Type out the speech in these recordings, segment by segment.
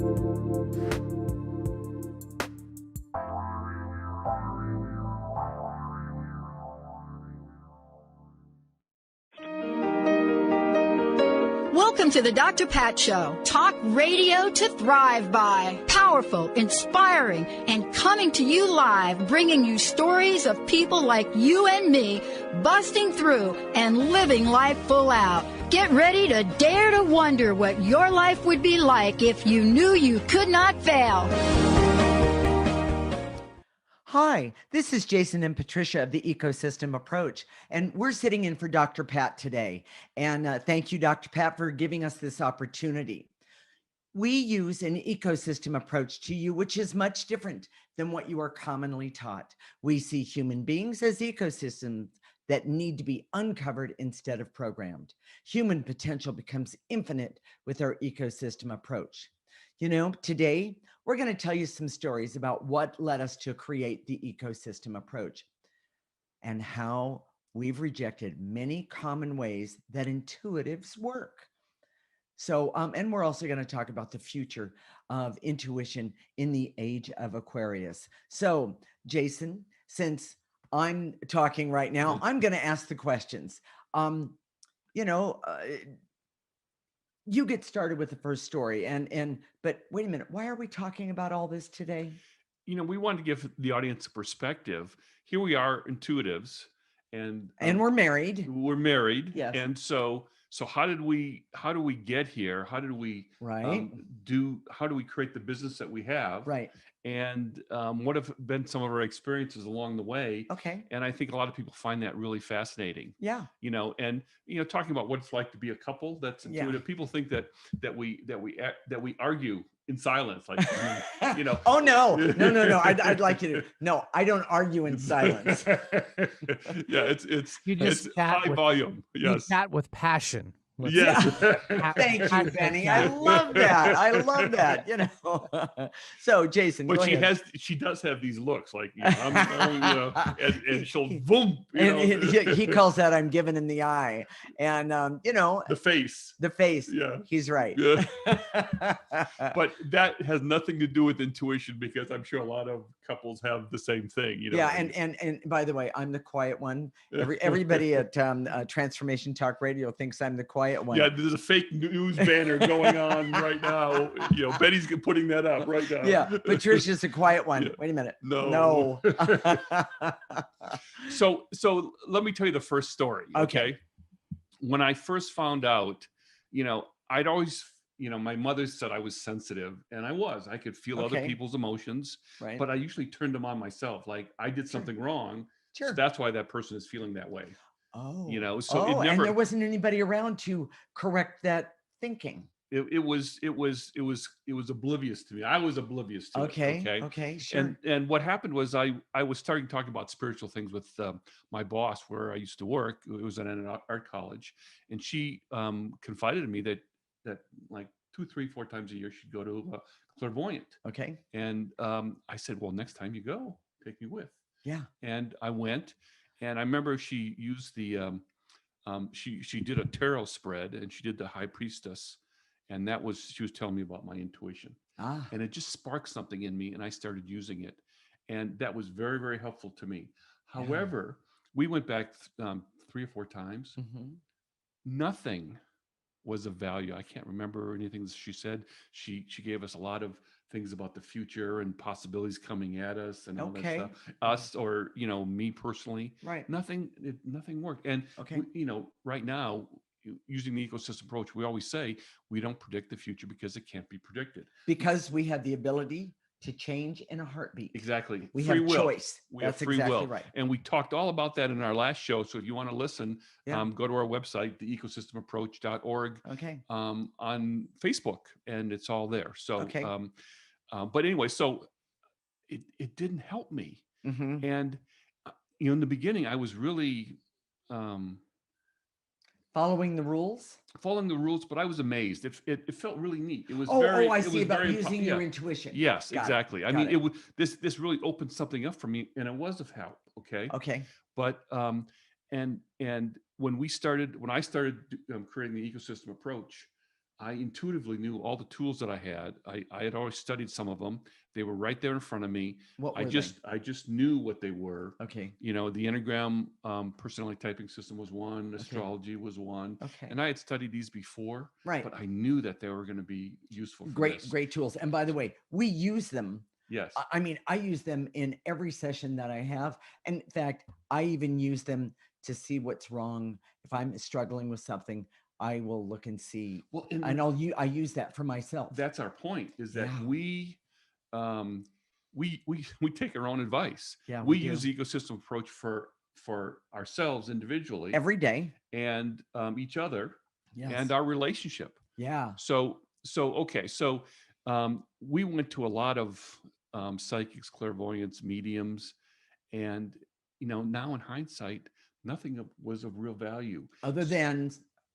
Welcome to the Dr. Pat Show. Talk radio to thrive by. Powerful, inspiring, and coming to you live, bringing you stories of people like you and me, busting through and living life full out. Get ready to dare to wonder what your life would be like if you knew you could not fail. Hi, this is Jason and Patricia of the Ecosystem Approach, and we're sitting in for Dr. Pat today. And thank you, Dr. Pat, for giving us this opportunity. We use an ecosystem approach to you, which is much different than what you are commonly taught. We see human beings as ecosystems that need to be uncovered instead of programmed. Human potential becomes infinite with our ecosystem approach. You know, today, we're going to tell you some stories about what led us to create the ecosystem approach and how we've rejected many common ways that intuitives work. So, and we're also going to talk about the future of intuition in the age of Aquarius. So, Jason, since I'm talking right now, I'm going to ask the questions. You get started with the first story, but wait a minute, why are we talking about all this today? You know, we wanted to give the audience a perspective. Here we are, intuitives, and we're married. We're married, yes. And so how do we get here? How did we how do we create the business that we have? Right. And what have been some of our experiences along the way? Okay. And I think a lot of people find that really fascinating. Yeah. You know, and talking about what it's like to be a couple that's intuitive. Yeah. People think that we argue in silence, like Oh no! I'd like you to. No, I don't argue in silence. Yeah, it's high volume. Yes. You chat with passion. Yes. Thank you, Benny. I love that. So Jason, but she does have these looks like, and she'll boom. And he calls that "I'm given in the eye," and the face. The face. Yeah, he's right. Yeah. But that has nothing to do with intuition, because I'm sure a lot of couples have the same thing. Yeah, and by the way, I'm the quiet one. Everybody at Transformation Talk Radio thinks I'm the quiet one. Yeah, there's a fake news banner going on right now. Betty's putting that up right now. Yeah, Patricia's the quiet one. Yeah. Wait a minute. No. So let me tell you the first story. Okay. When I first found out, I'd always, my mother said I was sensitive, and I could feel other people's emotions, right? But I usually turned them on myself. Like I did something wrong. Sure. So that's why that person is feeling that way. Oh, and there wasn't anybody around to correct that thinking. It was oblivious to me. I was oblivious to it. Okay, sure. And what happened was I was starting talking about spiritual things with my boss where I used to work. It was at an art college, and she confided in me that like 2, 3, 4 times a year she'd go to a clairvoyant. Okay. And I said, well, next time you go, take me with. Yeah. And I went. And I remember she used the, she did a tarot spread, and she did the high priestess. And she was telling me about my intuition. And it just sparked something in me, and I started using it. And that was very, very helpful to me. However, we went back 3 or 4 times. Mm-hmm. Nothing was of value. I can't remember anything that she said. She gave us a lot of things about the future and possibilities coming at us and all that stuff. Us, or me personally, right? Nothing worked. And right now, using the ecosystem approach, we always say we don't predict the future because it can't be predicted. Because we have the ability to change in a heartbeat. Exactly. We have choice. That's free will. Right. And we talked all about that in our last show. So if you want to listen, go to our website, theecosystemapproach.org. Okay. On Facebook, and it's all there. So, but anyway, so it didn't help me. Mm-hmm. And in the beginning, I was really following the rules, but I was amazed. It felt really neat. It was I see, about using your intuition. Yes, exactly. I mean, it was this really opened something up for me, and it was of help. Okay. But and when I started creating the ecosystem approach, I intuitively knew all the tools that I had. I had always studied some of them. They were right there in front of me. What were I just knew what they were. Okay. You know, the Enneagram personality typing system was one, astrology was one. Okay. And I had studied these before, Right. but I knew that they were going to be useful for Great, this. great tools. And by the way, we use them. Yes. I mean, I use them in every session that I have. And in fact, I even use them to see what's wrong. If I'm struggling with something, I will look and see. Well, And I use that for myself. That's our point, is that Yeah. we take our own advice. Yeah, we we use do. the ecosystem approach for ourselves individually Every day. and each other Yes. and our relationship. Yeah. So okay. So we went to a lot of psychics, clairvoyants, mediums, and now in hindsight, nothing was of real value Other than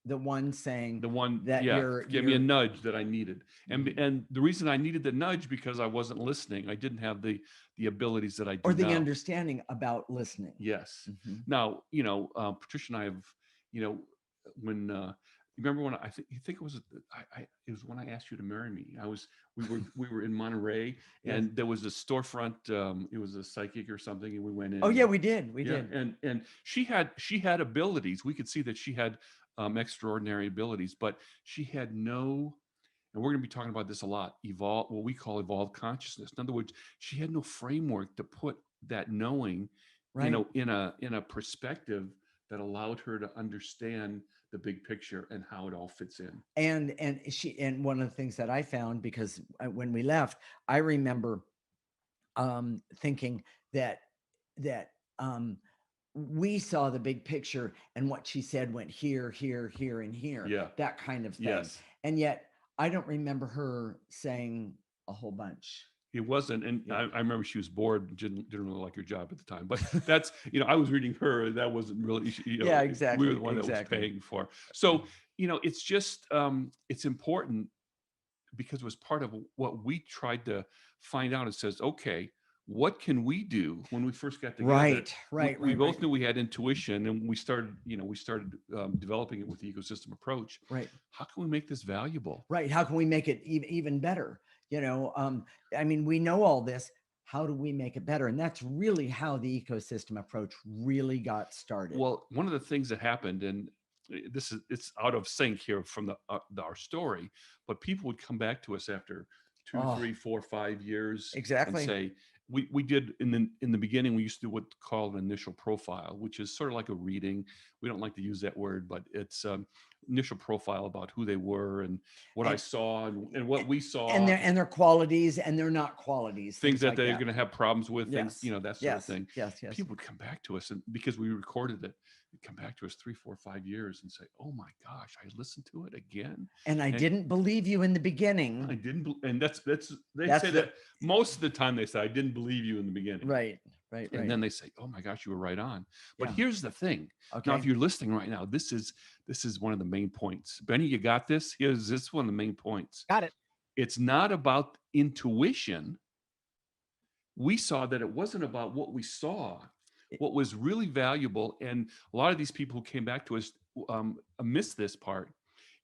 the one saying the one that gave me a nudge that I needed. And the reason I needed the nudge, because I wasn't listening. I didn't have the abilities that I do or the now. understanding about listening. Yes. Mhm. Now, Patricia and I have, when you remember when I think it was it was when I asked you to marry me. We were in Monterey, and there was a storefront. It was a psychic or something, and we went in. Oh yeah, we did. We Yeah, did. and she had abilities. We could see that she had extraordinary abilities, but she had no. And we're going to be talking about this a lot. What we call evolved consciousness. In other words, she had no framework to put that knowing, Right. in a perspective that allowed her to understand the big picture and how it all fits in. And one of the things that I found, because when we left, I remember thinking that we saw the big picture, and what she said went here, here, here, and here. Yeah. That kind of thing. Yes. And yet I don't remember her saying a whole bunch. It wasn't, and Yeah. I remember she was bored, didn't really like her job at the time. But that's, I was reading her, that wasn't really, Yeah, exactly. we were the one that was paying for. So, it's just, it's important, because it was part of what we tried to find out. It says, okay, what can we do when we first got together? Right. We both knew we had intuition, and we started developing it with the ecosystem approach. Right. How can we make this valuable? Right. How can we make it even better? I mean, we know all this. How do we make it better? And that's really how the ecosystem approach really got started. Well, one of the things that happened, and it's out of sync here from our story, but people would come back to us after 2, 3, 4, 5 years, exactly, and say, we did in the beginning, we used to do what's called an initial profile, which is sort of like a reading. We don't like to use that word, but it's initial profile about who they were and what I saw and what we saw, and their qualities and their not qualities, things that they're going to have problems with, things, that sort of thing. Yes. People would come back to us, and because we recorded it, they'd come back to us 3, 4, 5 years and say, "Oh my gosh, I listened to it again, and I didn't believe you in the beginning." I didn't, and that's that most of the time. They say, "I didn't believe you in the beginning." Right. And then they say, "Oh my gosh, you were right on." But Yeah. here's the thing. Okay. Now, if you're listening right now, this is one of the main points. Benny, you got this? This one of the main points. Got it. It's not about intuition. We saw that it wasn't about what we saw. What was really valuable, and a lot of these people who came back to us missed this part.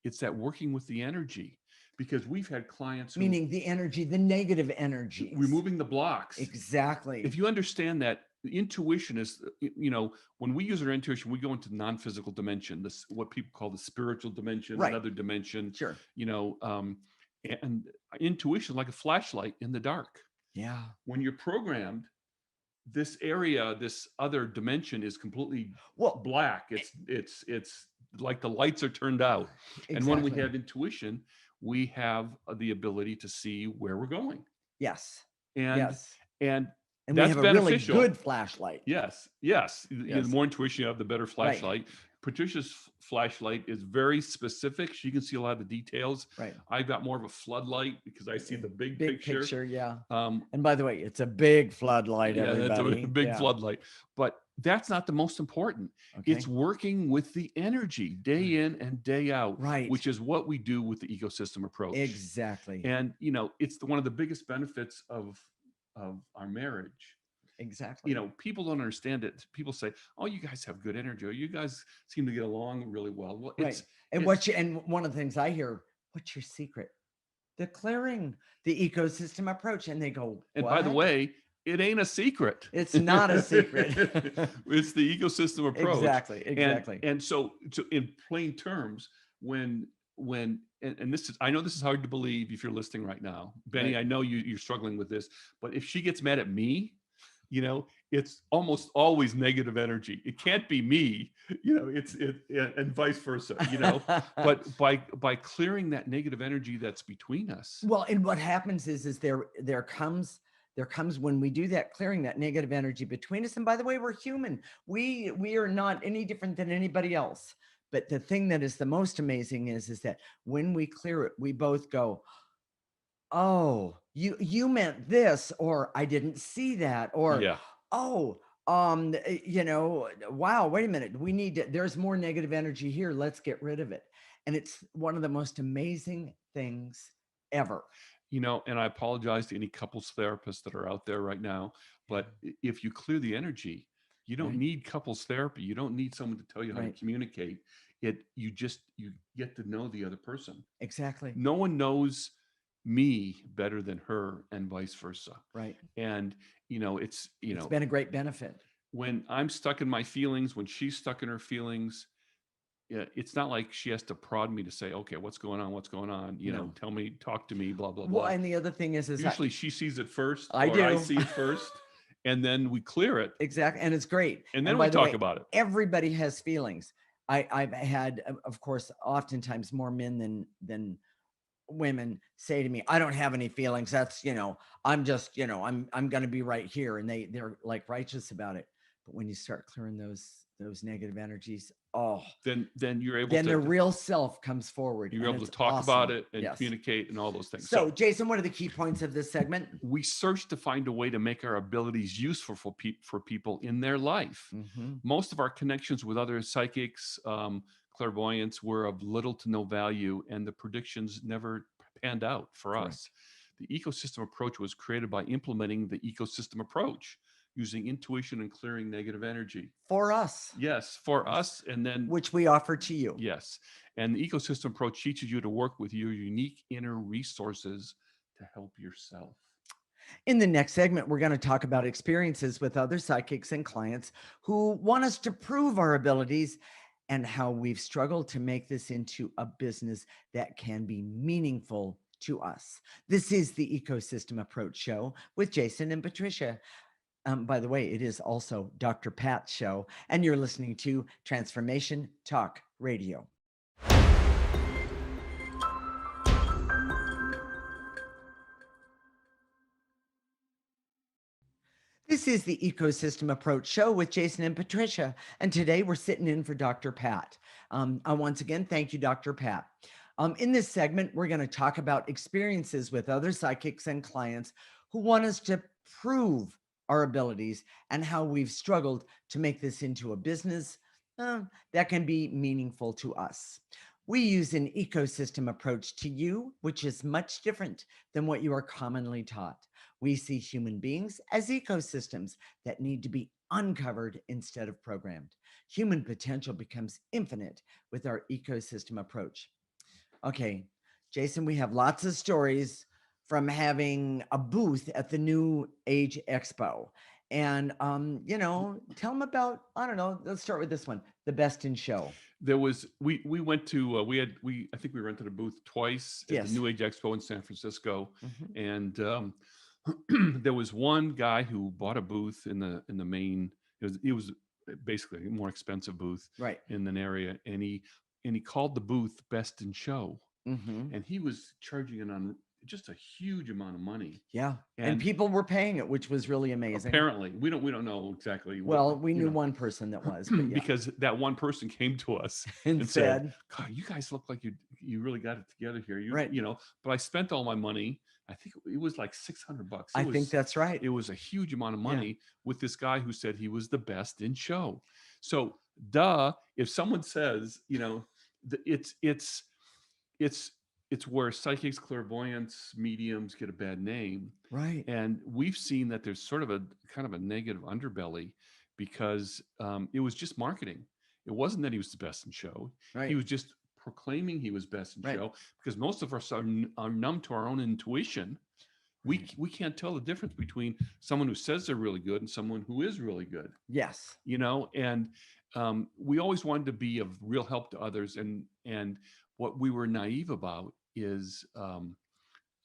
It's that working with the energy. Because we've had clients meaning the energy, the negative energy, removing the blocks. Exactly. If you understand that the intuition is, when we use our intuition, we go into non-physical dimension, this what people call the spiritual dimension, Right. Another dimension. Sure. And intuition, like a flashlight in the dark. Yeah. When you're programmed, this area, this other dimension is completely black. It's like the lights are turned out. Exactly. And when we have intuition, we have the ability to see where we're going. Yes. And we that's have a beneficial. Really good flashlight. Yes. The more intuition you have, the better flashlight. Right. Patricia's flashlight is very specific. She can see a lot of the details. Right. I've got more of a floodlight because I see the big picture. Yeah. And by the way, it's a big floodlight. Yeah, everybody. That's a big floodlight. But that's not the most important. Okay. It's working with the energy day in and day out. Right. Which is what we do with the ecosystem approach. Exactly. And it's one of the biggest benefits of our marriage. Exactly. People don't understand it. People say, "Oh, you guys have good energy. Or you guys seem to get along really well." Well, right. And one of the things I hear what's your secret? The clearing, the ecosystem approach. And they go, And by the what? way, it ain't a secret. It's not a secret. It's the ecosystem approach. Exactly. And so in plain terms, and this is, I know this is hard to believe if you're listening right now, Benny, Right. I know you're struggling with this, but if she gets mad at me, it's almost always negative energy. It can't be me, and vice versa, but by clearing that negative energy that's between us. Well, and what happens is there comes when we do that, clearing that negative energy between us. And by the way, we're human. We are not any different than anybody else. But the thing that is the most amazing is that when we clear it, we both go, oh, you meant this, or I didn't see that, or Yeah. oh, wow, wait a minute. There's more negative energy here. Let's get rid of it. And it's one of the most amazing things ever. And I apologize to any couples therapists that are out there right now, but if you clear the energy, you don't need couples therapy. You don't need someone to tell you how to communicate it. You get to know the other person. Exactly. No one knows me better than her, and vice versa. Right. And it's been a great benefit. When I'm stuck in my feelings, when she's stuck in her feelings, it's not like she has to prod me to say, okay, what's going on? Tell me, talk to me, blah, blah, blah. Well, and the other thing is usually she sees it first. I see it first, and then we clear it. Exactly. And it's great. And then we talk about it. Everybody has feelings. I've had, of course, oftentimes more men than women say to me, I don't have any feelings. That's, I'm just, I'm going to be right here. And they're like righteous about it. But when you start clearing those negative energies, then you're able then the real self comes forward. You're able to talk about it and communicate and all those things. So Jason, what are the key points of this segment? We search to find a way to make our abilities useful for people in their life. Mm-hmm. Most of our connections with other psychics, clairvoyants, were of little to no value, and the predictions never panned out for us. The ecosystem approach was created by implementing the ecosystem approach, using intuition and clearing negative energy. For us. Yes, for us. And then which we offer to you. Yes. And the ecosystem approach teaches you to work with your unique inner resources to help yourself. In the next segment, we're going to talk about experiences with other psychics and clients who want us to prove our abilities and how we've struggled to make this into a business that can be meaningful to us. This is the Ecosystem Approach Show with Jason and Patricia. By the way, it is also Dr. Pat's show, and you're listening to Transformation Talk Radio. This is the Ecosystem Approach Show with Jason and Patricia, and today we're sitting in for Dr. Pat. Once again, thank you, Dr. Pat. In this segment, we're going to talk about experiences with other psychics and clients who want us to prove our abilities and how we've struggled to make this into a business that can be meaningful to us. We use an ecosystem approach to you, which is much different than what you are commonly taught. We see human beings as ecosystems that need to be uncovered instead of programmed. Human potential becomes infinite with our ecosystem approach. Okay, Jason, we have lots of stories from having a booth at the new Age Expo. And, tell them about, I don't know, let's start with this one, the Best in Show. There was, we went to, I think we rented a booth twice at the New Age Expo in San Francisco. Mm-hmm. And there was one guy who bought a booth in the main, it was basically a more expensive booth in an area. And he called the booth Best in Show. Mm-hmm. And he was charging just a huge amount of money. Yeah. And people were paying it, which was really amazing. Apparently. We don't know exactly. Well, we knew one person that was. But because that one person came to us and said, God, you guys look like you really got it together here. But I spent all my money. I think it was like $600. I think that's right. It was a huge amount of money with this guy who said he was the best in show. So if someone says, it's where psychics, clairvoyants, mediums get a bad name. Right. And we've seen that there's sort of a kind of a negative underbelly because it was just marketing. It wasn't that he was the best in show. Right. He was just proclaiming he was best in Right. show, because most of us are numb to our own intuition. We can't tell the difference between someone who says they're really good and someone who is really good. Yes. And we always wanted to be of real help to others. And what we were naive about is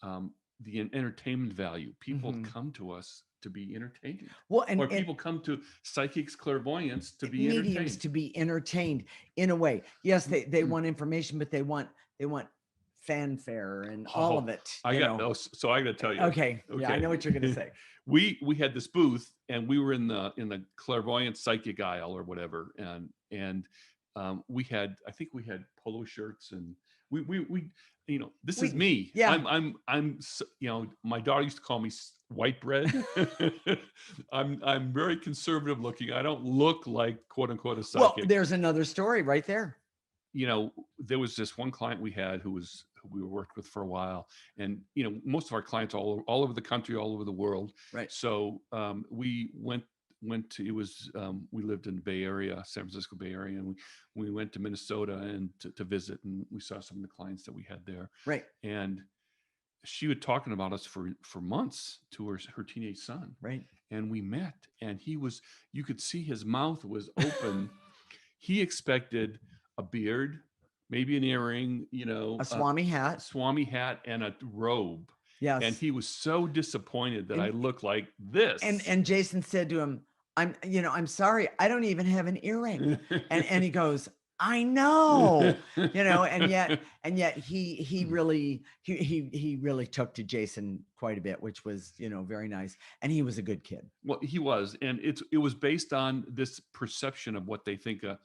the entertainment value. People come to us to be entertained. Well, or people come to psychics, clairvoyants to be mediums entertained. to be entertained in a way. Yes, they want information, but they want fanfare and all of it. So I got to tell you. Okay. Yeah, I know what you're going to say. We had this booth, and we were in the clairvoyant psychic aisle or whatever, and we had polo shirts, and we this is me. Yeah. I'm my daughter used to call me white bread. I'm very conservative looking. I don't look like quote unquote a psychic. Well, there's another story right there. There was this one client we had who we worked with for a while, and most of our clients all over the country, all over the world. Right. So we went to, it was we lived in the Bay Area, San Francisco Bay Area, and we went to Minnesota and to visit, and we saw some of the clients that we had there. Right. And she was talking about us for months to her teenage son. Right. And we met, and you could see his mouth was open. He expected a beard, maybe an earring, a swami hat, and a robe. Yes. And he was so disappointed that I looked like this. And Jason said to him, I'm sorry, I don't even have an earring. and he goes, I know, and yet he really took to Jason quite a bit, which was, very nice. And he was a good kid. Well, he was. And it was based on this perception of what they think a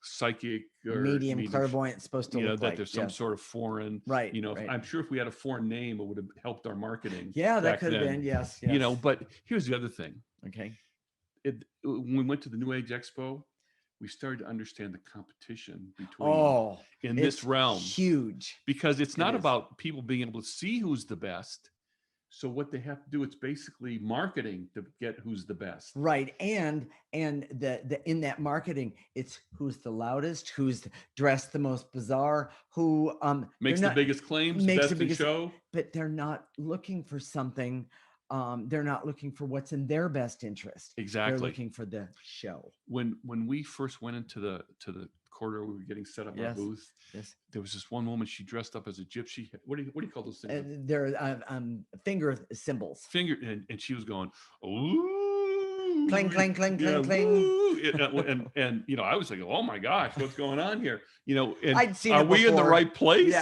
psychic or medium clairvoyant supposed to look that like. there's some sort of foreign, right. I'm sure if we had a foreign name, it would have helped our marketing. Yeah, that could have been. Yes. But here's the other thing. Okay. When we went to the New Age Expo, we started to understand the competition between in this realm. Huge. Because it's not about people being able to see who's the best. So what they have to do, it's basically marketing to get who's the best. Right. And the in that marketing, it's who's the loudest, who's dressed the most bizarre, who makes the biggest claims, best in show. But they're not looking for something. They're not looking for what's in their best interest. Exactly. They're looking for the show. When we first went into the corridor, we were getting set up our booth. Yes. There was this one woman, she dressed up as a gypsy. What do you call those things? They're finger symbols. And she was going, ooh, clang, clang, clang, clang, clang. And I was like, oh my gosh, what's going on here? And I'd seen are it we in the before. right place?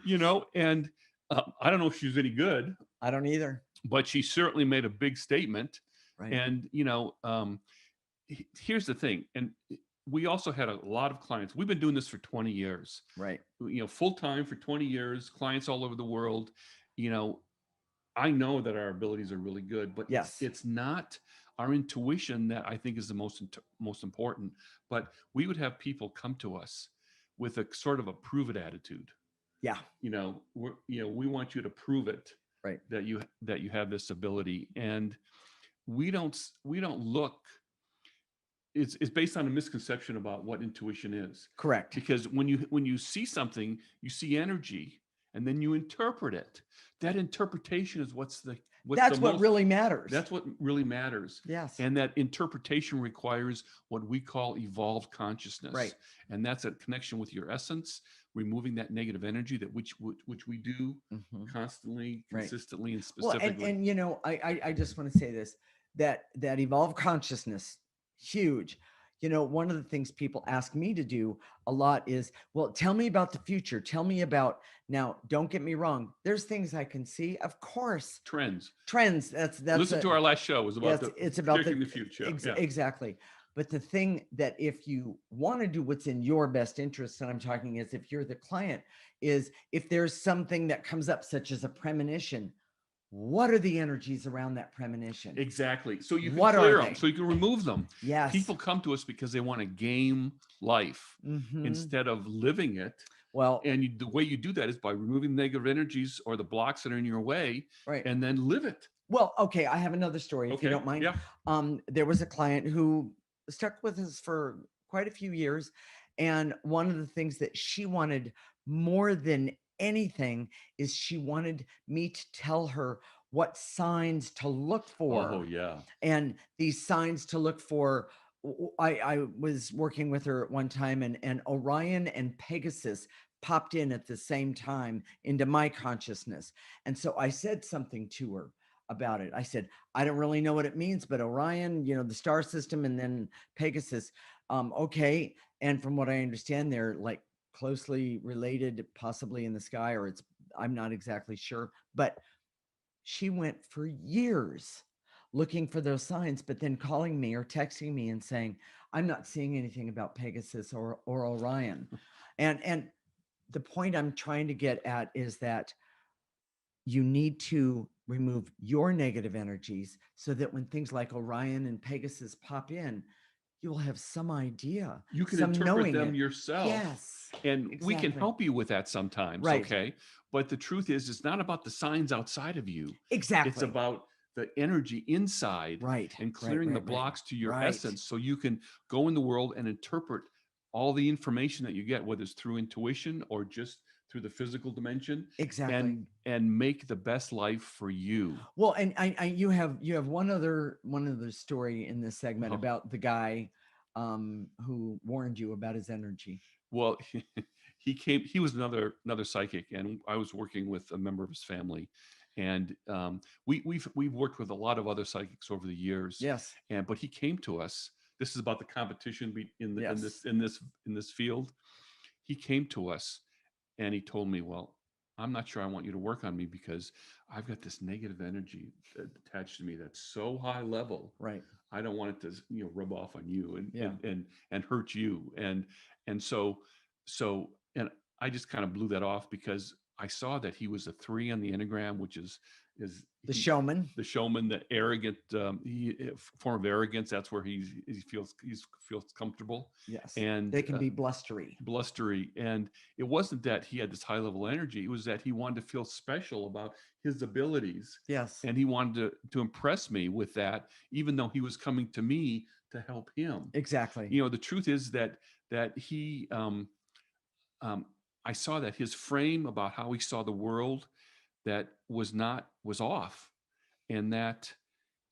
Yeah. And I don't know if she's any good. I don't either. But she certainly made a big statement. Right. And here's the thing. And we also had a lot of clients. We've been doing this for 20 years. Right. Full time for 20 years, clients all over the world. I know that our abilities are really good, but it's not our intuition that I think is the most important. But we would have people come to us with a sort of a prove it attitude. Yeah. We want you to prove it. Right. That you have this ability, and we don't look. It's based on a misconception about what intuition is. Correct. Because when you see something, you see energy, and then you interpret it. That interpretation is what really matters. That's what really matters. Yes. And that interpretation requires what we call evolved consciousness. Right. And that's a connection with your essence, removing that negative energy which we do constantly, consistently, and specifically. Well, and I just want to say this, that evolved consciousness, huge. One of the things people ask me to do a lot is, well, tell me about the future. Tell me about, now, don't get me wrong. There's things I can see, of course. Trends. That's Listen to our last show. It was about the future. Exactly. But the thing that if you want to do what's in your best interest, and I'm talking as if you're the client, is if there's something that comes up, such as a premonition, what are the energies around that premonition? Exactly. So you can clear them, so you can remove them. Yes. People come to us because they want to game life instead of living it. Well, and the way you do that is by removing negative energies or the blocks that are in your way, right, and then live it. Well, okay, I have another story, if you don't mind. Yeah. There was a client who stuck with us for quite a few years, And one of the things that she wanted more than anything is she wanted me to tell her what signs to look for. Oh, yeah. And these signs to look for, I was working with her at one time, and Orion and Pegasus popped in at the same time into my consciousness. And so I said something to her about it. I said, I don't really know what it means, but Orion, the star system, and then Pegasus. Okay. And from what I understand, they're like closely related, possibly in the sky, or I'm not exactly sure, but she went for years looking for those signs, but then calling me or texting me and saying, I'm not seeing anything about Pegasus or Orion. And the point I'm trying to get at is that you need to remove your negative energies so that when things like Orion and Pegasus pop in, you'll have some idea. You can some interpret them it. yourself. Yes. And we can help you with that sometimes. Right. Okay. But the truth is, it's not about the signs outside of you. Exactly. It's about the energy inside. Right. And clearing the blocks to your Right. essence, so you can go in the world and interpret all the information that you get, whether it's through intuition or just through the physical dimension. Exactly. And make the best life for you. Well, and you have one other story in this segment about the guy who warned you about his energy. Well, he was another psychic, and I was working with a member of his family, and we've worked with a lot of other psychics over the years. Yes. But he came to us. This is about the competition in this field. He came to us and he told me, well, I'm not sure I want you to work on me because I've got this negative energy attached to me that's so high level. Right. I don't want it to, rub off on you and hurt you. And so I just kind of blew that off because I saw that he was a 3 on the Enneagram, which is the showman, the arrogant, form of arrogance. That's where he feels comfortable. Yes. And they can be blustery. And it wasn't that he had this high level energy. It was that he wanted to feel special about his abilities. Yes. And he wanted to impress me with that, even though he was coming to me to help him. Exactly. The truth is that he, I saw that his frame about how he saw the world was off, and that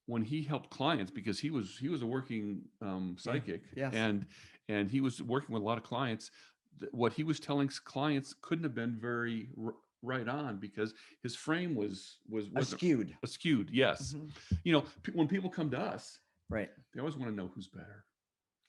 when he helped clients, because he was a working psychic, yes. and he was working with a lot of clients, what he was telling clients couldn't have been very right on, because his frame was skewed. Yes. Mm-hmm. When people come to us, right, they always want to know who's better.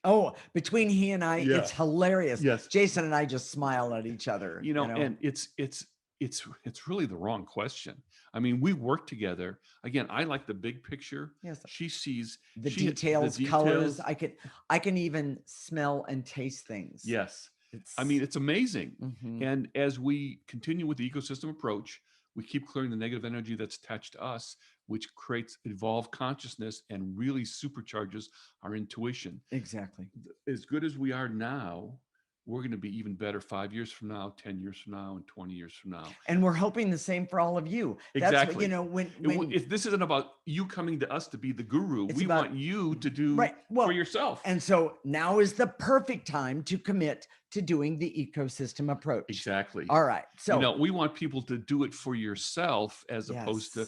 Oh, between he and I, it's hilarious. Yes. Jason and I just smile at each other. And it's really the wrong question. I mean, we work together. Again, I like the big picture. Yes. She sees the details, colors. I can even smell and taste things. Yes. It's amazing. Mm-hmm. And as we continue with the ecosystem approach, we keep clearing the negative energy that's attached to us, which creates evolved consciousness and really supercharges our intuition. Exactly. As good as we are now, we're going to be even better 5 years from now, 10 years from now, and 20 years from now. And we're hoping the same for all of you. Exactly. That's what, if this isn't about you coming to us to be the guru, we want you to do for yourself. And so now is the perfect time to commit to doing the ecosystem approach. Exactly. All right. So we want people to do it for yourself as opposed to,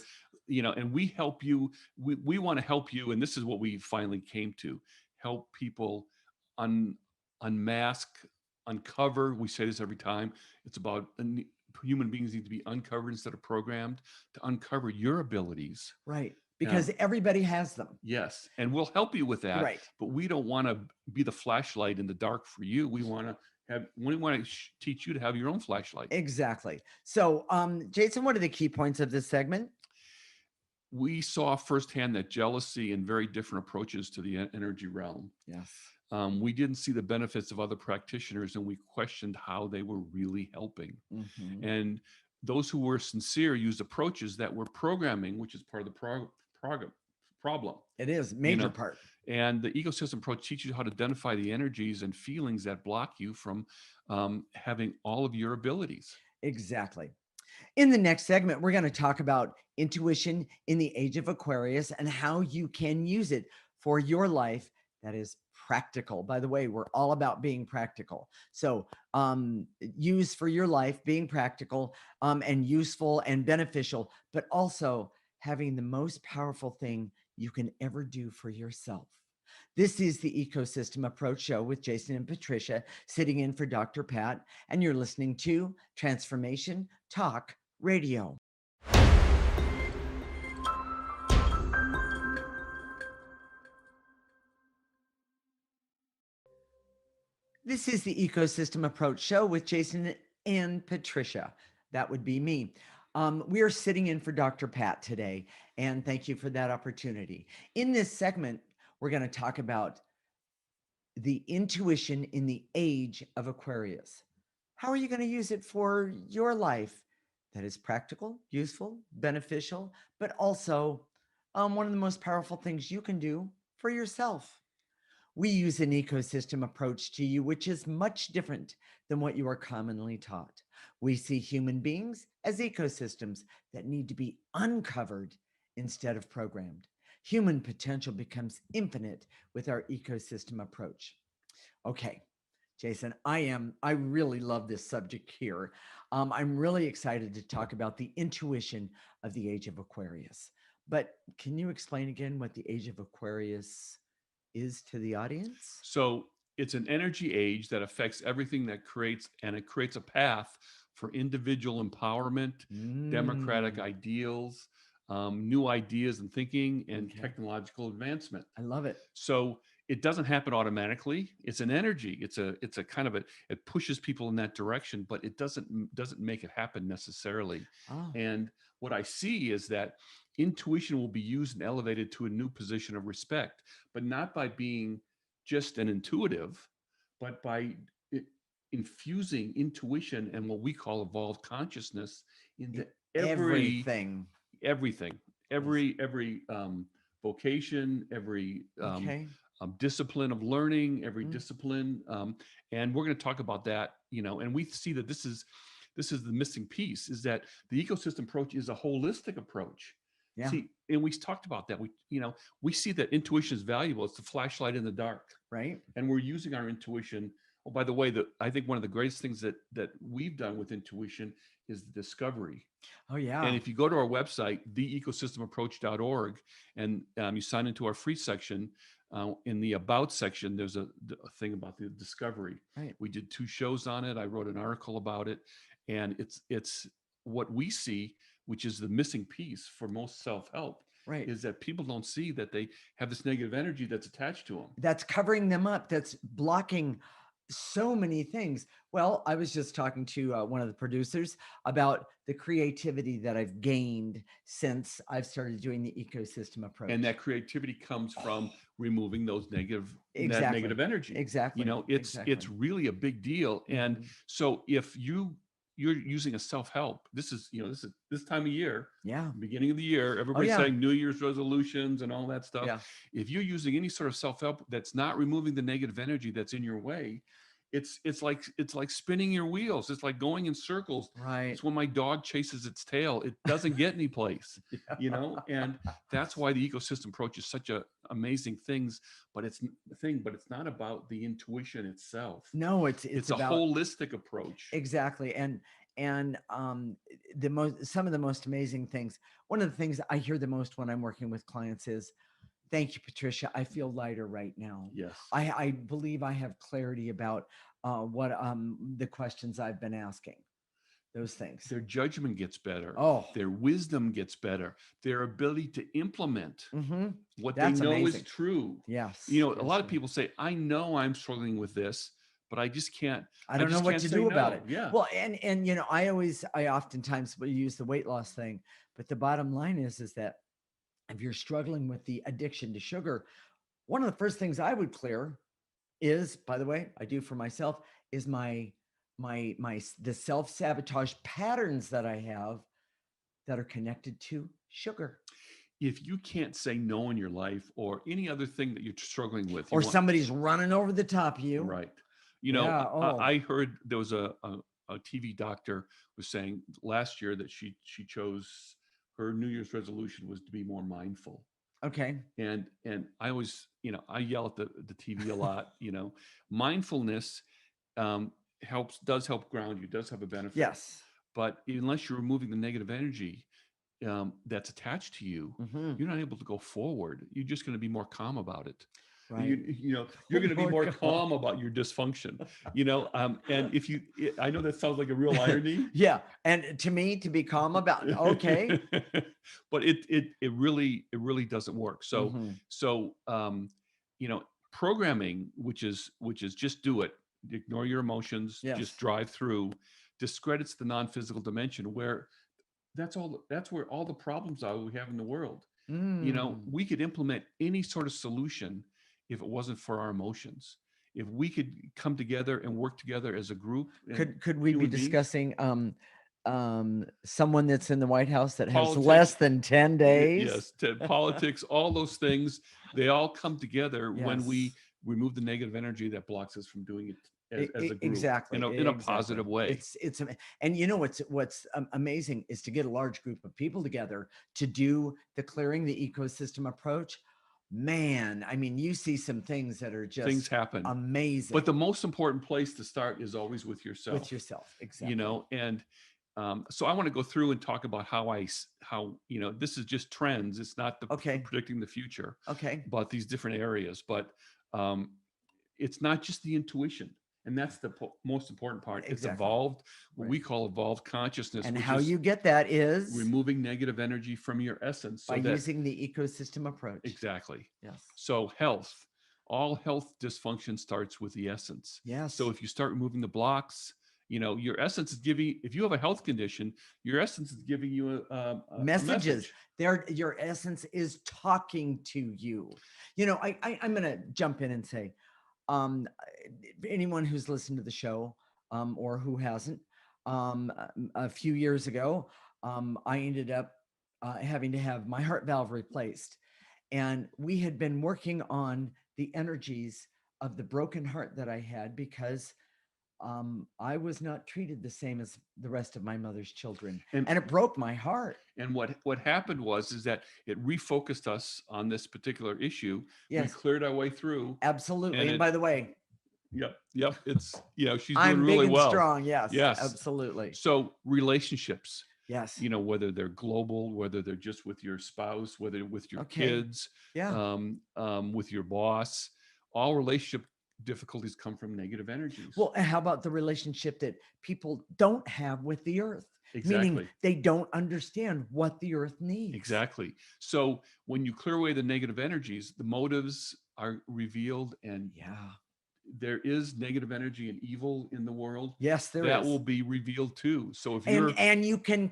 and we help you. We want to help you. And this is what we finally came to: help people unmask, uncover. We say this every time. It's about human beings need to be uncovered instead of programmed, to uncover your abilities. Right. Because everybody has them. Yes. And we'll help you with that. Right. But we don't want to be the flashlight in the dark for you. We want to teach you to have your own flashlight. Exactly. So, Jason, what are the key points of this segment? We saw firsthand that jealousy and very different approaches to the energy realm. Yes. We didn't see the benefits of other practitioners, and we questioned how they were really helping. Mm-hmm. And those who were sincere used approaches that were programming, which is part of the problem. It is major part. And the ecosystem approach teaches you how to identify the energies and feelings that block you from having all of your abilities. Exactly. In the next segment, we're going to talk about intuition in the Age of Aquarius and how you can use it for your life that is practical. By the way, we're all about being practical. So use for your life, being practical and useful and beneficial, but also having the most powerful thing you can ever do for yourself. This is the Ecosystem Approach Show with Jason and Patricia, sitting in for Dr. Pat, and you're listening to Transformation Talk Radio. This is the Ecosystem Approach Show with Jason and Patricia. That would be me. We are sitting in for Dr. Pat today, and thank you for that opportunity. In this segment, we're going to talk about the intuition in the age of Aquarius. How are you going to use it for your life that is practical, useful, beneficial, but also one of the most powerful things you can do for yourself? We use an ecosystem approach to you, which is much different than what you are commonly taught. We see human beings as ecosystems that need to be uncovered instead of programmed. Human potential becomes infinite with our ecosystem approach. Okay, Jason, I really love this subject here. I'm really excited to talk about the intuition of the Age of Aquarius. But can you explain again what the Age of Aquarius is to the audience? So it's an energy age that affects everything that creates, and it creates a path for individual empowerment, democratic ideals, new ideas and thinking, and technological advancement. I love it. So it doesn't happen automatically. It's an energy. It's a kind of it pushes people in that direction, but it doesn't make it happen necessarily. And what I see is that intuition will be used and elevated to a new position of respect, but not by being just an intuitive, but by infusing intuition and what we call evolved consciousness into everything, every vocation, every discipline of learning, every discipline. And we're going to talk about that, and we see that this is the missing piece, is that the ecosystem approach is a holistic approach. Yeah. See, and we talked about that. We see that intuition is valuable. It's the flashlight in the dark, right? And we're using our intuition. Oh, by the way, I think one of the greatest things that we've done with intuition is the discovery. Oh, yeah. And if you go to our website, theecosystemapproach.org, and you sign into our free section, in the About section, there's a thing about the discovery. Right. We did 2 shows on it. I wrote an article about it, and it's what we see, which is the missing piece for most self-help. Right. Is that people don't see that they have this negative energy that's attached to them. That's covering them up. That's blocking so many things. Well, I was just talking to one of the producers about the creativity that I've gained since I've started doing the ecosystem approach. And that creativity comes from removing those that negative energy. Exactly. It's really a big deal. And so if you're using a self-help, this is this time of year, beginning of the year, everybody's saying New Year's resolutions and all that stuff. Yeah. If you're using any sort of self-help that's not removing the negative energy that's in your way, it's like spinning your wheels. It's like going in circles. Right. It's when my dog chases its tail. It doesn't get any place, and that's why the ecosystem approach is such a amazing thing, but it's not about the intuition itself. No, it's a about holistic approach. Exactly. And some of the most amazing things, one of the things I hear the most when I'm working with clients is, thank you, Patricia. I feel lighter right now. Yes. I believe I have clarity about what the questions I've been asking. Those things. Their judgment gets better. Oh. Their wisdom gets better. Their ability to implement what That's they know amazing. is true. Yes. A lot of people say, I know I'm struggling with this, but I just can't. I don't know what to do about it. Yeah. Well, and I oftentimes will use the weight loss thing, but the bottom line is that if you're struggling with the addiction to sugar, one of the first things I would clear is, by the way, I do for myself, is the self-sabotage patterns that I have that are connected to sugar. If you can't say no in your life, or any other thing that you're struggling with, or somebody's running over the top of you. Right. I heard there was a TV doctor was saying last year that she chose, her New Year's resolution was to be more mindful. Okay. And I always, I yell at the TV a lot. Mindfulness does help ground you, does have a benefit. Yes. But unless you're removing the negative energy that's attached to you, you're not able to go forward. You're just going to be more calm about it. Right. You're going to be more calm about your dysfunction. And I know that sounds like a real irony. Yeah, and to me, to be calm about it. Okay. But it really doesn't work. So programming, which is just do it, ignore your emotions, just drive through, discredits the non-physical dimension, where that's where all the problems are we have in the world. We could implement any sort of solution if it wasn't for our emotions. If we could come together and work together as a group. Could we be discussing someone that's in the White House that has politics, less than 10 days? Yes, politics, all those things, they all come together when we remove the negative energy that blocks us from doing it as a group. Exactly. In a positive way. And what's amazing is to get a large group of people together to do the clearing the ecosystem approach. Man, I mean, you see some things that are just things happen amazing. But the most important place to start is always with yourself. With yourself, exactly. And so I want to go through and talk about how this is just trends. It's not predicting the future. Okay. But these different areas. But it's not just the intuition. And that's the most important part. Exactly. It's evolved, what we call evolved consciousness. And how you get that is removing negative energy from your essence. By using the ecosystem approach. Exactly. Yes. So all health dysfunction starts with the essence. Yes. So if you start removing the blocks, your essence is if you have a health condition, your essence is giving you a messages. Message. Your essence is talking to you. I'm going to jump in and say, anyone who's listened to the show or who hasn't, a few years ago, I ended up having to have my heart valve replaced. And we had been working on the energies of the broken heart that I had because I was not treated the same as the rest of my mother's children. And it broke my heart. And what happened was that it refocused us on this particular issue. Yes. We cleared our way through. Absolutely. And by the way, Yep. It's, she's I'm doing really big and well. Strong. Yes. Absolutely. So relationships. Yes. Whether they're global, whether they're just with your spouse, whether with your kids, with your boss, all relationship difficulties come from negative energies. Well, and how about the relationship that people don't have with the earth? Exactly. Meaning they don't understand what the earth needs. Exactly. So when you clear away the negative energies, the motives are revealed, and there is negative energy and evil in the world. Yes, there that is. will be revealed too. So if and you can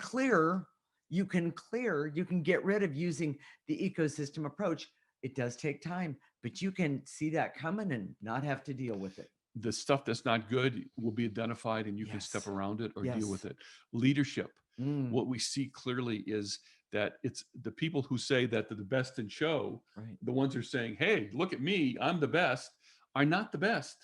get rid of using the ecosystem approach. It does take time, but you can see that coming and not have to deal with it. The stuff that's not good will be identified, and you can step around it or deal with it. Leadership. What we see clearly is that it's the people who say that they're the best in show, the ones who are saying, hey, look at me, I'm the best, are not the best.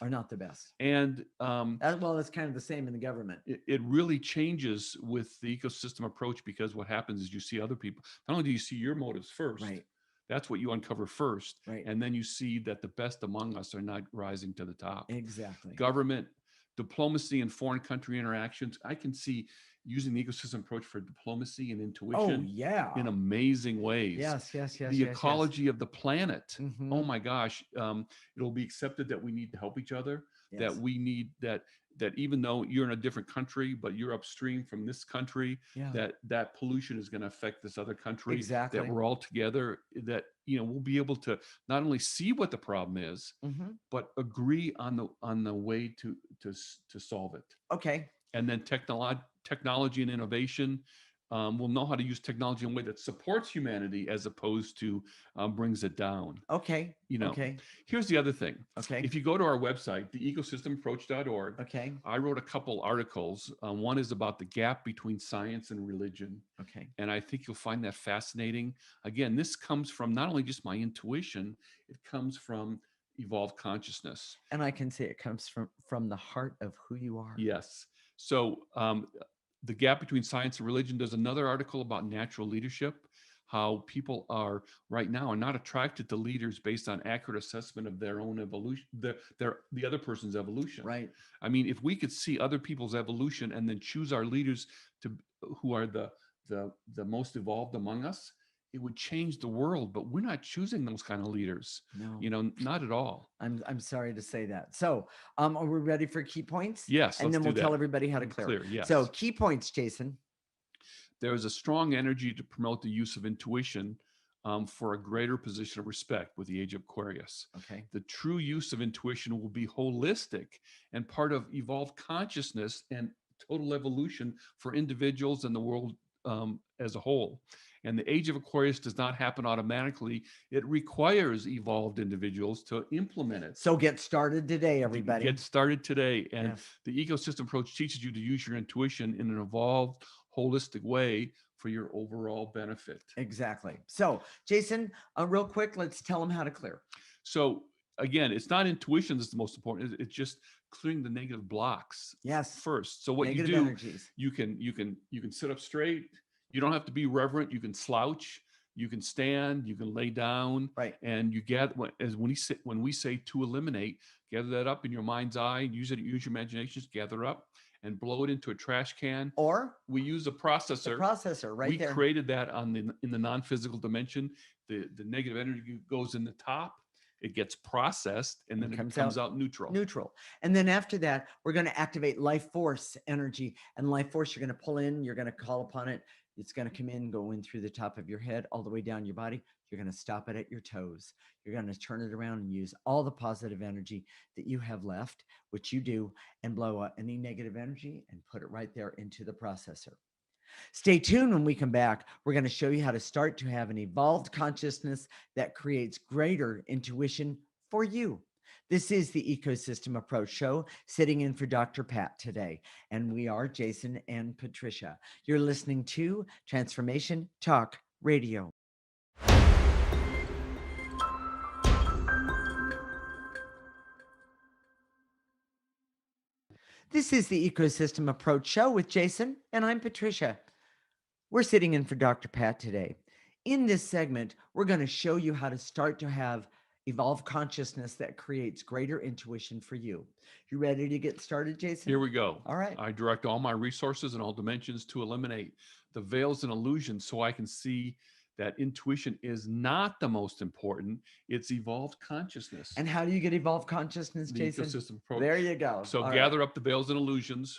And it's kind of the same in the government. It really changes with the ecosystem approach, because what happens is you see other people. Not only do you see your motives first, that's what you uncover first, and then you see that the best among us are not rising to the top. Exactly. Government, diplomacy, and foreign country interactions. I can see using the ecosystem approach for diplomacy and intuition in amazing ways. Yes. The ecology of the planet. Oh my gosh. It'll be accepted that we need to help each other, that we need that even though you're in a different country, but you're upstream from this country, that pollution is going to affect this other country. Exactly. That we're all together, that, we'll be able to not only see what the problem is, but agree on the way to solve it. Okay. And then technology and innovation. We'll know how to use technology in a way that supports humanity as opposed to brings it down. Okay. Here's the other thing. Okay. If you go to our website, theecosystemapproach.org, okay, I wrote a couple articles. One is about the gap between science and religion. Okay. And I think you'll find that fascinating. Again, this comes from not only just my intuition, it comes from evolved consciousness. And I can say it comes from the heart of who you are. Yes. So the gap between science and religion. There's another article about natural leadership. how people are right now are not attracted to leaders based on accurate assessment of their own evolution, the other person's evolution. Right. I mean, if we could see other people's evolution and then choose our leaders to who are the most evolved among us, it would change the world. But we're not choosing those kind of leaders. No. You know, not at all. I'm sorry to say that. So, are we ready for key points? Yes, and let's then we'll do tell that. everybody how to clear. Yes. So, key points, Jason. There is a strong energy to promote the use of intuition for a greater position of respect with the Age of Aquarius. Okay. The true use of intuition will be holistic and part of evolved consciousness and total evolution for individuals and the world as a whole. And the Age of Aquarius does not happen automatically. It requires evolved individuals to implement it. So get started today, everybody. Get started today. And Yes. the ecosystem approach teaches you to use your intuition in an evolved, holistic way for your overall benefit. Exactly. So, Jason, real quick, let's tell them how to clear. So again, it's not intuition that's the most important. It's just clearing the negative blocks. Yes. First. So what Negative you do, energies. you can sit up straight. You don't have to be reverent. You can slouch. You can stand. You can lay down. Right. And you gather when we say to eliminate, gather that up in your mind's eye. Use your imaginations. Gather up and blow it into a trash can. Or we use a processor. Right there. We created that in the non-physical dimension. The negative energy goes in the top. It gets processed and then it comes out neutral. And then after that, we're going to activate life force energy. And life force, you're going to pull in, you're going to call upon it. It's going to come in, go in through the top of your head, all the way down your body. You're going to stop it at your toes. You're going to turn it around and use all the positive energy that you have left, which you do, and blow out any negative energy and put it right there into the processor. Stay tuned. When we come back, we're going to show you how to start to have an evolved consciousness that creates greater intuition for you. This is the Ecosystem Approach Show, sitting in for Dr. Pat today. And we are Jason and Patricia. You're listening to Transformation Talk Radio. This is the Ecosystem Approach Show with Jason, and I'm Patricia. We're sitting in for Dr. Pat today. In this segment, we're going to show you how to start to have evolved consciousness that creates greater intuition for you. You ready to get started, Jason? Here we go. All right. I direct all my resources and all dimensions to eliminate the veils and illusions so I can see that intuition is not the most important. It's evolved consciousness. And how do you get evolved consciousness, Jason? Ecosystem approach. There you go. So all gather up the veils and illusions.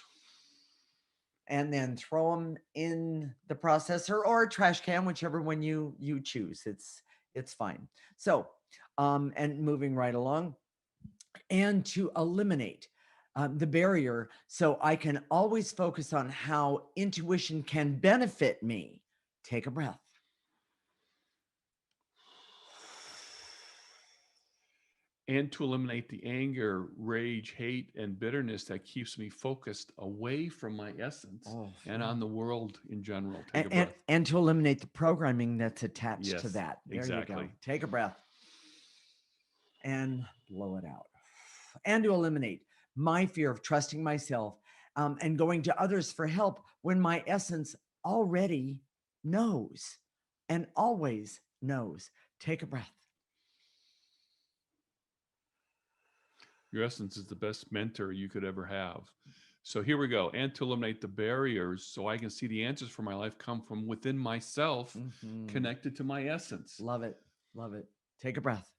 And then throw them in the processor or a trash can, whichever one you choose. It's fine. So, and moving right along, and to eliminate the barrier so I can always focus on how intuition can benefit me. Take a breath. And to eliminate the anger, rage, hate, and bitterness that keeps me focused away from my essence and on the world in general. Take a breath. And to eliminate the programming that's attached to that. There exactly. You go. Take a breath. And blow it out. And to eliminate my fear of trusting myself and going to others for help when my essence already knows and always knows. Take a breath. Your essence is the best mentor you could ever have. So here we go. And to eliminate the barriers so I can see the answers for my life come from within myself, connected to my essence. Love it. Love it. Take a breath.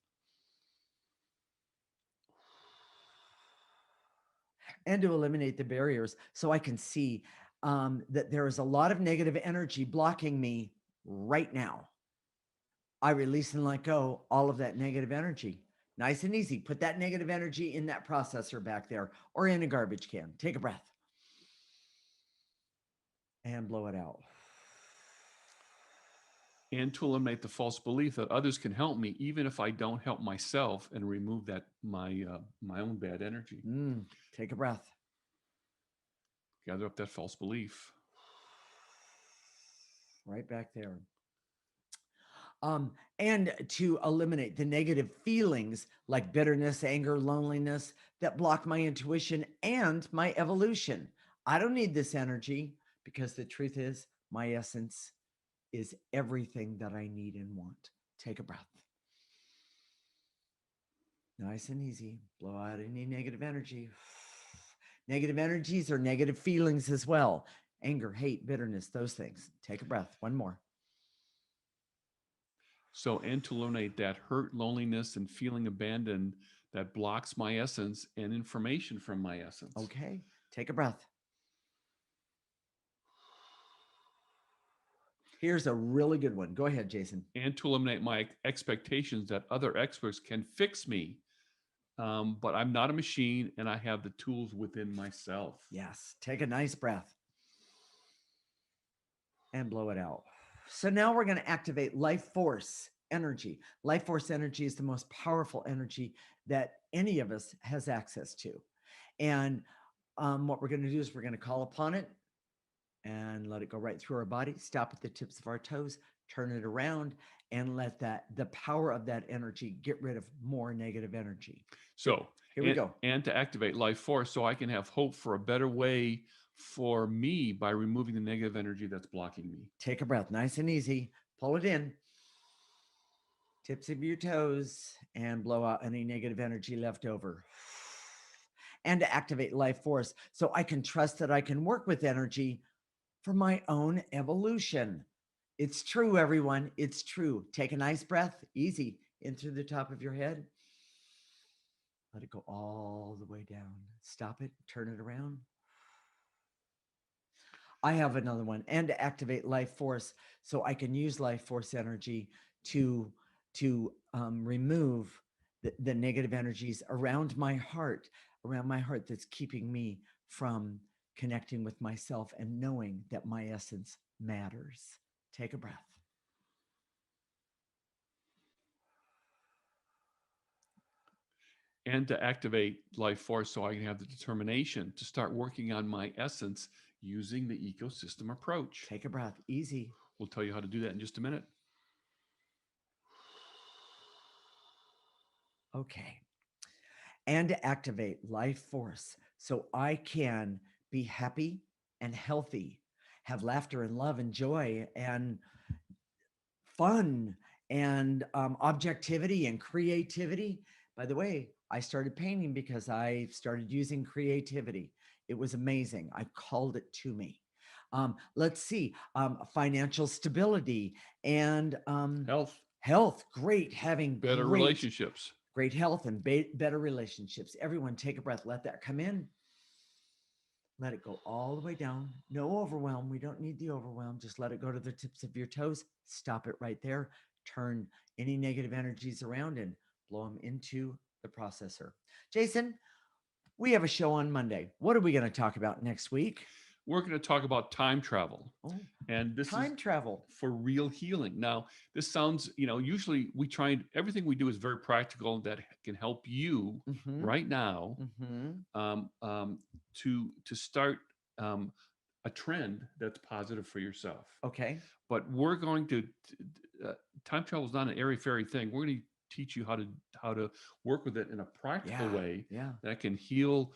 And to eliminate the barriers so I can see that there is a lot of negative energy blocking me right now. I release and let go all of that negative energy. Nice and easy. Put that negative energy in that processor back there or in a garbage can. Take a breath. And blow it out. And to eliminate the false belief that others can help me, even if I don't help myself, and remove that my own bad energy. Take a breath. Gather up that false belief. Right back there. And to eliminate the negative feelings like bitterness, anger, loneliness that block my intuition and my evolution. I don't need this energy because the truth is my essence is everything that I need and want. Take a breath. Nice and easy. Blow out any negative energy. Negative energies are negative feelings as well. Anger, hate, bitterness, those things. Take a breath. One more. So, and to eliminate that hurt, loneliness, and feeling abandoned that blocks my essence and information from my essence. Okay. Take a breath. Here's a really good one. Go ahead, Jason. And to eliminate my expectations that other experts can fix me. But I'm not a machine and I have the tools within myself. Yes. Take a nice breath and blow it out. So now we're going to activate life force energy. Life force energy is the most powerful energy that any of us has access to. And what we're going to do is we're going to call upon it and let it go right through our body, stop at the tips of our toes, turn it around, and let the power of that energy get rid of more negative energy. So here we go. And to activate life force so I can have hope for a better way for me by removing the negative energy that's blocking me. Take a breath, nice and easy. Pull it in. Tips of your toes and blow out any negative energy left over. And to activate life force so I can trust that I can work with energy for my own evolution. It's true, everyone. It's true. Take a nice breath, easy, in through the top of your head. Let it go all the way down. Stop it, turn it around. I have another one. And to activate life force so I can use life force energy to remove the negative energies around my heart that's keeping me from connecting with myself and knowing that my essence matters. Take a breath. And to activate life force so I can have the determination to start working on my essence using the ecosystem approach. Take a breath, easy. We'll tell you how to do that in just a minute. Okay. And to activate life force so I can be happy and healthy, have laughter and love and joy and fun and objectivity and creativity. By the way, I started painting because I started using creativity. It was amazing. I called it to me. Let's see, financial stability and health. Great. Having better relationships. Great health and better relationships. Everyone take a breath. Let that come in. Let it go all the way down. No overwhelm. We don't need the overwhelm. Just let it go to the tips of your toes. Stop it right there. Turn any negative energies around and blow them into the processor. Jason, we have a show on Monday. What are we going to talk about next week? We're going to talk about time travel. Oh, and this time travel for real healing. Now, this sounds, usually we try and everything we do is very practical that can help you right now to start a trend that's positive for yourself. Okay. But we're going to time travel is not an airy fairy thing. We're going to teach you how to work with it in a practical way that can heal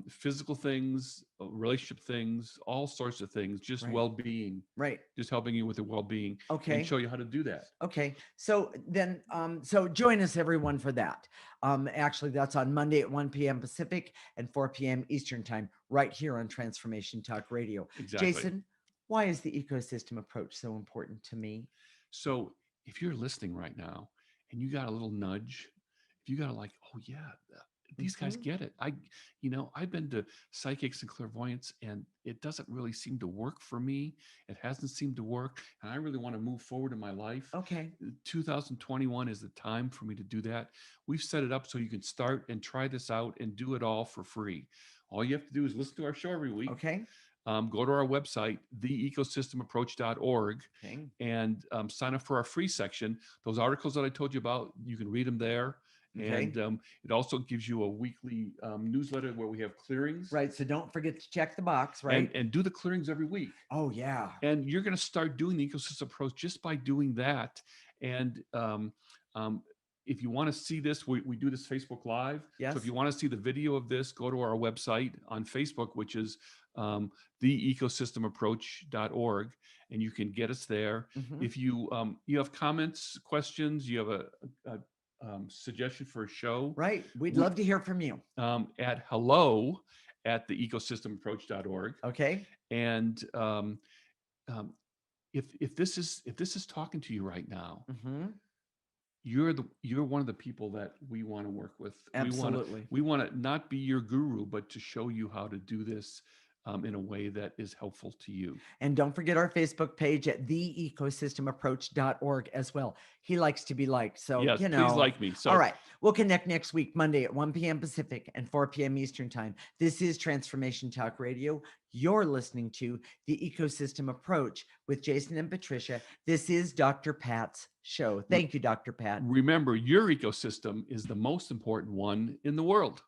physical things, relationship things, all sorts of things, just well-being, just helping you with the well-being, and show you how to do that. Okay. So then, so join us everyone for that. Actually that's on Monday at 1 p.m. Pacific and 4 p.m. Eastern time, right here on Transformation Talk Radio. Exactly. Jason, why is the ecosystem approach so important to me? So if you're listening right now and you got a little nudge, if you got like, oh yeah, these guys get it. I've been to psychics and clairvoyants and it doesn't really seem to work for me. It hasn't seemed to work. And I really want to move forward in my life. Okay. 2021 is the time for me to do that. We've set it up so you can start and try this out and do it all for free. All you have to do is listen to our show every week. Okay. Go to our website, theecosystemapproach.org, and sign up for our free section. Those articles that I told you about, you can read them there. Okay. And it also gives you a weekly newsletter where we have clearings. Right. So don't forget to check the box, right? And do the clearings every week. Oh, yeah. And you're going to start doing the ecosystem approach just by doing that. And if you want to see this, we do this Facebook Live. Yes. So if you want to see the video of this, go to our website on Facebook, which is theecosystemapproach.org, and you can get us there. Mhm. If you you have comments, questions, you have a suggestion for a show, Right. We'd love to hear from you. at hello@theecosystemapproach.org. Okay. And if this is talking to you right now, Mhm. you're one of the people that we want to work with. Absolutely. We want to not be your guru, but to show you how to do this in a way that is helpful to you. And don't forget our Facebook page at theecosystemapproach.org as well. He likes to be liked. So, Yes, you know. please like me. So, all right. We'll connect next week, Monday at 1 p.m. Pacific and 4 p.m. Eastern Time. This is Transformation Talk Radio. You're listening to The Ecosystem Approach with Jason and Patricia. This is Dr. Pat's show. Thank you, Dr. Pat. Remember, your ecosystem is the most important one in the world.